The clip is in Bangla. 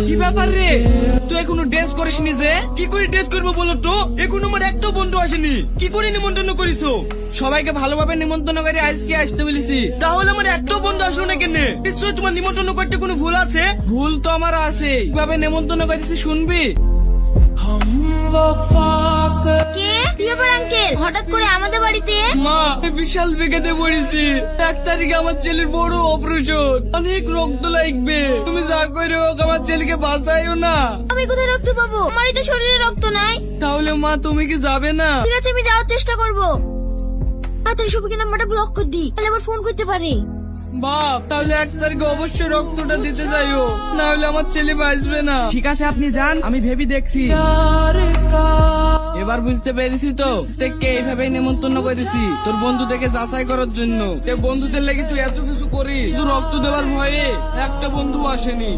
কি ব্যাপার রে, তুই এখনো ড্রেস করিসনি যে? কি করে ড্রেস করবো বলো তো? এখনো আমার একটা বন্ধু আসেনি। কি করে নিমন্ত্রণ করিছো? সবাইকে ভালোভাবে নিমন্ত্রণ করে আজকে আসতে বলেছি। তাহলে আমার একটা বন্ধু আসলো না কেন? নিশ্চয় তোমার নিমন্ত্রণ করতে কোনো ভুল আছে। ভুল তো আমার আছে, কিভাবে নিমন্ত্রণ করেছি শুনবি? কে কি ব্যাপার আঙ্কেল, হঠাৎ করে আমাদের বাড়িতে? মা, আমি বিশাল বিপদে পড়েছি। 1 তারিখে আমার ছেলের বড় অপারেশন, অনেক রক্ত লাগবে। তুমি যা করে হোক আমার ছেলেকে বাঁচাইও না। আমি কোথায় রক্ত পাবো? আমারই তো শরীরে রক্ত নাই। তাহলে মা তুমি কি যাবে না? ঠিক আছে, আমি যাওয়ার চেষ্টা করবো। তাড়াতাড়ি সবাইকে নাম্বারটা ব্লক করে দিই, তাহলে আবার ফোন করতে পারি। বাপ, তাহলে 1 তারিখে অবশ্যই রক্তটা দিতে যাইও, না হলে আমার ছেলে বাঁচবে না। ঠিক আছে আপনি যান, আমি ভেবে দেখছি। এবার বুঝতে পেরেছি তো কে এইভাবে নিমন্ত্রণ করেছি, তোর বন্ধুদেরকে যাচাই করার জন্য। বন্ধুদের লেগে তুই এত কিছু করি, তুই রক্ত দেওয়ার ভয়ে একটা বন্ধু আসেনি।